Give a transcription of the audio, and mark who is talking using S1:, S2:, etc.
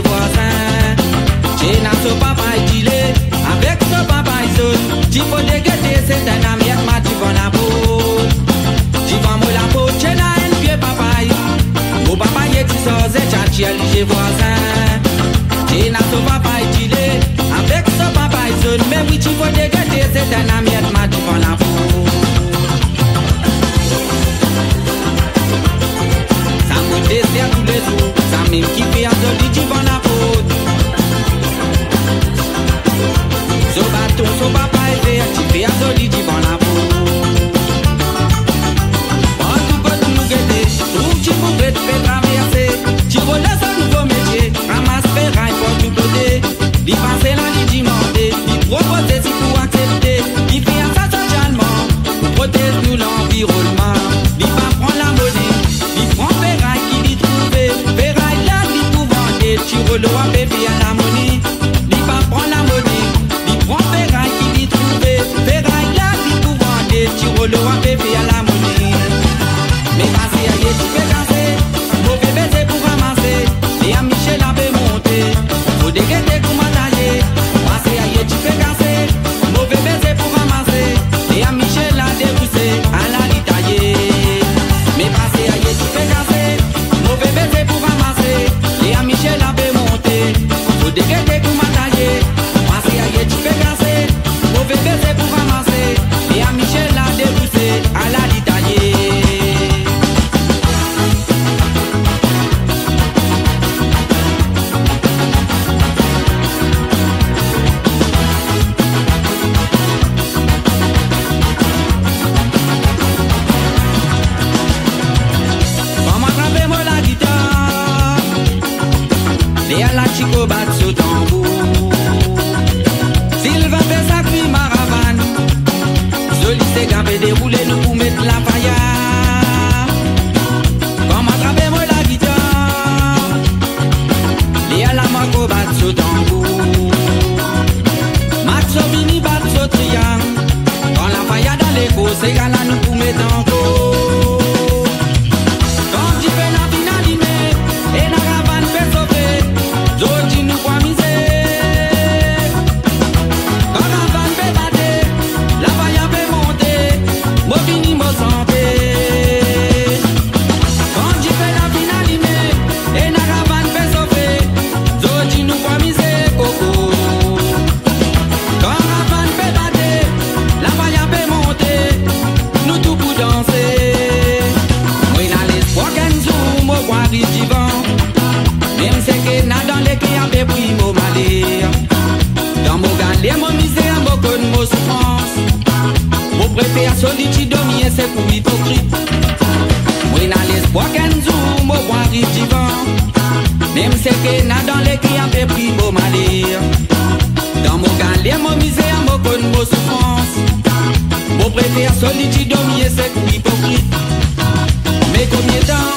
S1: chez voisin. J'ai n'a son papa il est avec son papa il saute. Tu peux dégager c'est un ami avec ma tu vas la peau. Tu vas me la peau, j'ai n'a un vieux papa. Mon papa il est ça c'est tchatchi chez voisin. J'ai n'a son papa il est avec son papa il saute. Mais oui tu peux dégager c'est un ami avec ma tu vas la peau. C'est à tous les jours, ça même qui fait un joli tu vas la faute. Ce bâton, son papa est vert, tu fais un joli tu vas la faute. En tout cas, tu nous guetter, trouve tu pourrais te faire traverser. Tu relaisses un nouveau métier, ramasse ferraille pour tout côté. D'y passer là, d'y demander, d'y proposer si pour accepter. D'y faire ça socialement, protège nous l'environnement. D'y pas prendre la monnaie, d'y prendre ferraille. Tu relois bébé à la monnaie, dis pas prendre la monnaie, dis prends ferraille qui dit trouver, ferraille là dit pour vendre, tu relois bébé à la monnaie. Mais passer à tu fais casser, mauvais baiser pour ramasser, et à Michel a fait monter, faut dégainer pour m'attailler. Passer à tu fais casser, mauvais baiser pour ramasser, et à Michel a déboussé, à la litailler. Mais passer à tu fais casser, mauvais baiser pour ramasser, et à Michel a dégainer pour m'attailler, passer à tu fais casser, mauvais baiser pour ramasser, et à Michel a déboussé, à la litailler. Comme attrapez-moi la guitare, et à la chico bat sous tambour. Sylvain fait sa crie maravane, Zoli s'est gapé déroulé nous pour mettre la paillard. Comme attrapez-moi la guitare, et à la maco bat sous tambour. Max Ovini bat sous triangle, quand la paillard dans l'écho, c'est gars là nous pour mettre en go. Quand tu fais la finale, et la caravane fait sauver. Zodi nous croit misé. Caravane fait battre, la vaille fait monter, Mobini me santé. Quand tu fais la finale, et la caravane fait sauver. Zodi nous croit misé, coco. Caravane fait battre, la vaille fait monter, nous tout pour danser. Moi n'a l'espoir qu'un jour, moi crois vivant. Même c'est que n'a dans les qui a fait pris mon malheur. Dans mon galère, mon misère, mon conne, mon souffrance. Mon préfère solitude, dormir, c'est pour hypocrite. Moi n'a l'espoir qu'un jour, mon roi arrive vivant. Même c'est que n'a dans les qui a fait pris mon malheur. Dans mon galère, mon misère, mon conne, mon souffrance. Mon préfère solitude, dormir, c'est pour hypocrite. Mais combien de temps